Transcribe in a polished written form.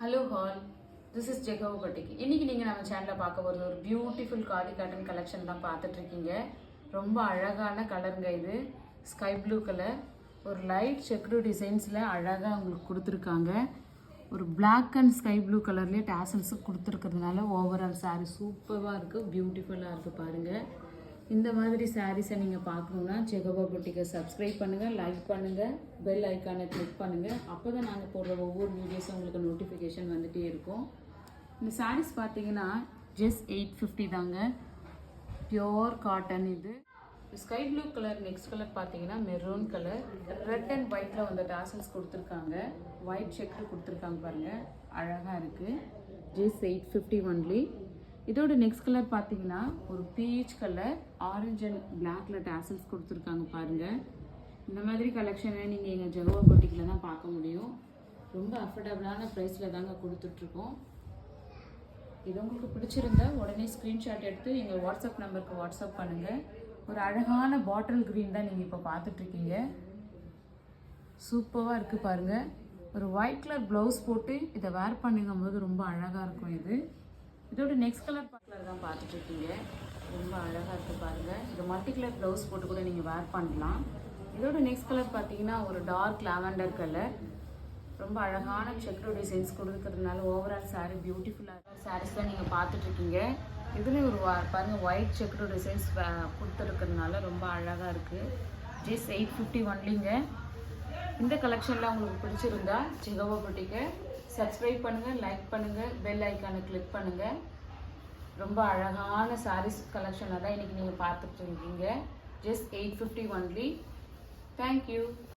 Hello all, this is ஜெகவ் பட்டிக்கு. இன்றைக்கி நீங்கள் நம்ம சேனலில் பார்க்க போகிறது ஒரு பியூட்டிஃபுல் காதி காட்டன் கலெக்ஷன் தான் பார்த்துட்ருக்கீங்க. ரொம்ப அழகான கலருங்க. இது ஸ்கை ப்ளூ கலர், ஒரு லைட் செக்டு டிசைன்ஸில் அழகாக உங்களுக்கு கொடுத்துருக்காங்க. ஒரு பிளாக் அண்ட் ஸ்கை ப்ளூ கலர்லேயே டேசல்ஸும் கொடுத்துருக்கிறதுனால ஓவரால் சாரீ சூப்பராக இருக்குது, பியூட்டிஃபுல்லாக இருக்குது பாருங்கள். இந்த மாதிரி சாரீஸை நீங்கள் பார்க்கணுன்னா ஜெகவா பொட்டிக்கை சப்ஸ்கிரைப் பண்ணுங்கள், லைக் பண்ணுங்கள், பெல் ஐக்கானை கிளிக் பண்ணுங்கள். அப்போ தான் நாங்கள் போடுற ஒவ்வொரு வீடியோஸும் உங்களுக்கு நோட்டிஃபிகேஷன் வந்துகிட்டே இருக்கும். இந்த சாரீஸ் பார்த்தீங்கன்னா ஜஸ்ட் 850 தாங்க, பியோர் காட்டன். இது sky blue colour. Next colour பார்த்தீங்கன்னா மெரூன் கலர், ரெட் அண்ட் ஒயிட்டில் வந்து டாசல்ஸ் கொடுத்துருக்காங்க, ஒயிட் செக்கு கொடுத்துருக்காங்க பாருங்கள், அழகாக இருக்குது. Just 850 only. இதோட நெக்ஸ்ட் கலர் பார்த்தீங்கன்னா ஒரு பீச் கலர், ஆரஞ்சு அண்ட் பிளாக்ல டாசல்ஸ் கொடுத்துருக்காங்க பாருங்கள். இந்த மாதிரி கலெக்ஷனை நீங்கள் எங்கள் ஜெகவா பொட்டிக்கில் தான் பார்க்க முடியும். ரொம்ப அஃபோர்டபுளான ப்ரைஸில் தாங்க கொடுத்துட்ருக்கோம். இது உங்களுக்கு பிடிச்சிருந்தா உடனே ஸ்க்ரீன்ஷாட் எடுத்து எங்கள் வாட்ஸ்அப் நம்பருக்கு வாட்ஸ்அப் பண்ணுங்கள். ஒரு அழகான பாட்டில் க்ரீன் தான் நீங்கள் இப்போ பார்த்துட்ருக்கீங்க. சூப்பராக இருக்குது பாருங்கள். ஒரு ஒயிட் கலர் ப்ளவுஸ் போட்டு இதை வேர் பண்ணுங்கும் போது ரொம்ப அழகாக இருக்கும். இதோட நெக்ஸ்ட் கலர் தான் பார்த்துட்ருக்கீங்க. ரொம்ப அழகாக இருக்குது பாருங்கள். இது மல்டி கலர் ப்ளவுஸ் போட்டு கூட நீங்கள் வேர் பண்ணலாம். இதோட நெக்ஸ்ட் கலர் பார்த்தீங்கன்னா ஒரு டார்க் லாவெண்டர் கலர், ரொம்ப அழகான செக்டு டிசைன்ஸ் கொடுக்குறதுனால ஓவரால் சாரீ பியூட்டிஃபுல்லாக சாரீஸ் தான் நீங்கள் பார்த்துட்ருக்கீங்க. இதுலேயும் ஒரு பாருங்கள் ஒயிட் செக்டு டிசைன்ஸ் கொடுத்துருக்கிறதுனால ரொம்ப அழகாக இருக்குது. ஜஸ்ட் 850 ஒன்லிங்க. இந்த கலெக்ஷனில் உங்களுக்கு பிடிச்சிருந்தா ஜெகவா பொட்டிக்கை சப்ஸ்கிரைப் பண்ணுங்கள், லைக் பண்ணுங்கள், பெல் ஐக்கானை கிளிக் பண்ணுங்கள். ரொம்ப அழகான சாரீஸ் கலெக்ஷனில் தான் இன்றைக்கி நீங்கள் பார்த்துட்டு இருக்கீங்க. Just 850 only. தேங்க்யூ.